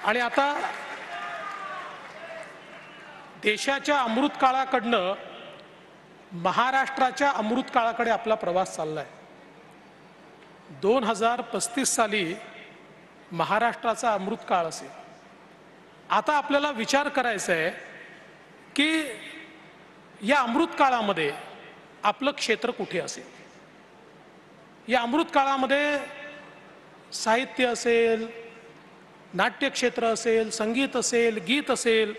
आणि आता देशाच्या अमृत काळाकडनं महाराष्ट्राच्या अमृत काळाकडे आपला प्रवास चाललाय। 2035 साली महाराष्ट्राचा अमृत काळ असेल। आता आपल्याला विचार करायचा आहे की या अमृत काळामध्ये आपलं क्षेत्र कुठे असेल। या अमृत काळामध्ये साहित्य असेल, नाट्य क्षेत्र असेल, संगीत असेल, गीत असेल,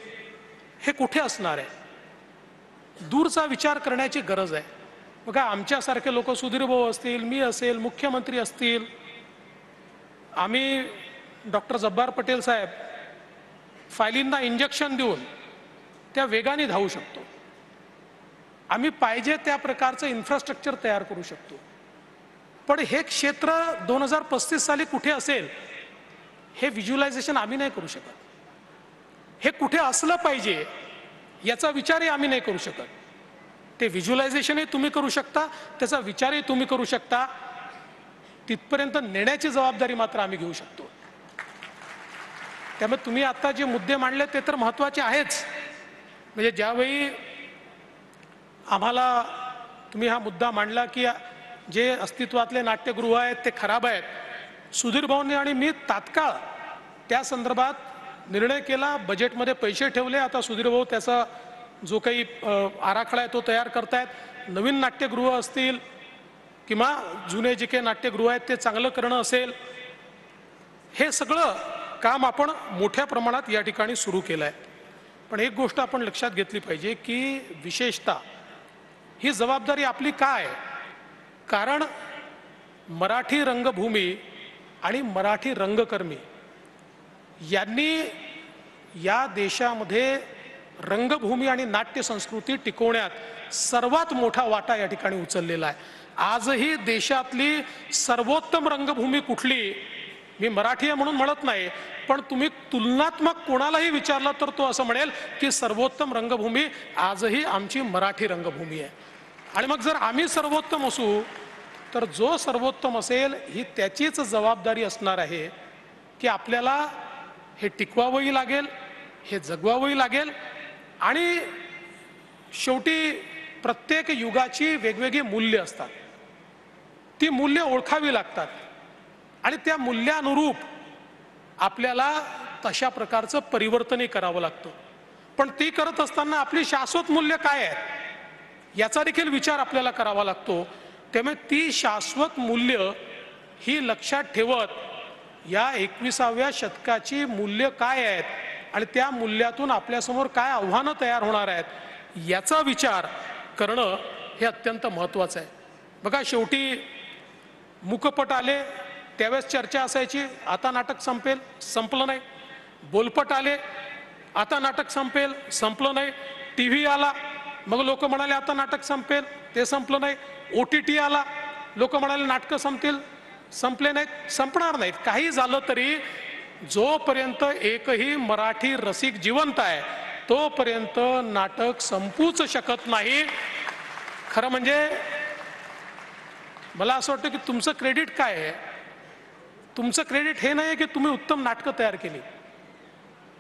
हे कुठे असणार आहे। दूरचा विचार करण्याची गरज आहे। बघा, आमच्यासारखे लोक, सुधीर भाऊ असतील, मी असेल, मुख्यमंत्री असतील, आम्ही डॉक्टर जब्बार पटेल साहेब फायलींना इंजेक्शन देऊन त्या वेगाने धावू शकतो। आम्ही पाहिजे त्या प्रकारचं इन्फ्रास्ट्रक्चर तयार करू शकतो। पण हे क्षेत्र 2035 साली कुठे असेल हे व्हिज्युअलायझेशन आम्ही नाही करू शकत। हे कुठे असलं पाहिजे याचा विचारही आम्ही नाही करू शकत। ते व्हिज्युअलायझेशनही तुम्ही करू शकता, त्याचा विचारही तुम्ही करू शकता, तिथपर्यंत नेण्याची जबाबदारी मात्र आम्ही घेऊ शकतो। त्यामुळे तुम्ही आता जे मुद्दे मांडले ते तर महत्त्वाचे आहेच। म्हणजे ज्यावेळी आम्हाला तुम्ही हा मुद्दा मांडला की जे अस्तित्वातले नाट्यगृह आहेत ते खराब आहेत, सुधीर भाऊंनी आणि मी तात्काळ त्या संदर्भात निर्णय केला, बजेटमध्ये पैसे ठेवले। आता सुधीर भाऊ त्याचा जो काही आराखडा आहे तो तयार करतायत। नवीन नाट्यगृह असतील किंवा जुने जे काही नाट्यगृह आहेत ते चांगलं करणं असेल, हे सगळं काम आपण मोठ्या प्रमाणात या ठिकाणी सुरू केलं आहे। पण एक गोष्ट आपण लक्षात घेतली पाहिजे की विशेषतः ही जबाबदारी आपली काय आहे। कारण मराठी रंगभूमी आणि मराठी रंगकर्मी यांनी या देशामध्ये रंगभूमी आणि नाट्य संस्कृती टिकवण्यात सर्वात मोठा वाटा या ठिकाणी उचललेला आहे। आजही देशातली सर्वोत्तम रंगभूमी कुठली, मी मराठी आहे म्हणून म्हणत नाही, पण तुम्ही तुलनात्मक कोणालाही विचारलं तर तो असं म्हणेल की सर्वोत्तम रंगभूमी आजही आमची मराठी रंगभूमी आहे। आणि मग जर आम्ही सर्वोत्तम असू तर जो सर्वोत्तम असेल ही त्याचीच जबाबदारी असणार आहे की आपल्याला हे टिकवावंही लागेल, हे जगवावंही लागेल। आणि शेवटी प्रत्येक युगाची वेगवेगळी मूल्य असतात, ती मूल्य ओळखावी लागतात आणि त्या मूल्यानुरूप आपल्याला तशा प्रकारचं परिवर्तनही करावं लागतं। पण ती करत असताना आपली शाश्वत मूल्य काय आहेत याचा देखील विचार आपल्याला करावा लागतो। त्यामुळे ती शाश्वत मूल्य ही लक्षात ठेवत या 21व्या शतकाची मूल्य काय आहेत आणि त्या मूल्यातून आपल्यासमोर काय आव्हानं तयार होणार आहेत याचा विचार करणं हे अत्यंत महत्त्वाचं आहे। बघा, शेवटी मुकपट आले त्यावेळेस चर्चा असायची, आता नाटक संपेल, संपलं नाही। बोलपट आले, आता नाटक संपेल, संपलं नाही। टीव्ही आला, मग लोक म्हणाले आता नाटक संपेल, ते संपलं नाही। OTT आला, लोक म्हणाले नाटकं संपतील, संपले नाहीत, संपणार नाहीत। काही झालं तरी जोपर्यंत एकही मराठी रसिक जिवंत आहे तोपर्यंत नाटक संपूच शकत नाही। खरं म्हणजे मला असं वाटतं की तुमचं क्रेडिट काय आहे, तुमचं क्रेडिट हे नाही की तुम्ही उत्तम नाटकं तयार केली,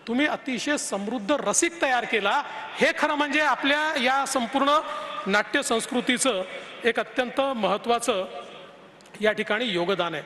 तुम्ही अतिशय समृद्ध रसिक तयार केला। हे खरं म्हणजे आपल्या या संपूर्ण नाट्य संस्कृतीचं एक अत्यंत महत्त्वाचं या ठिकाणी योगदान आहे।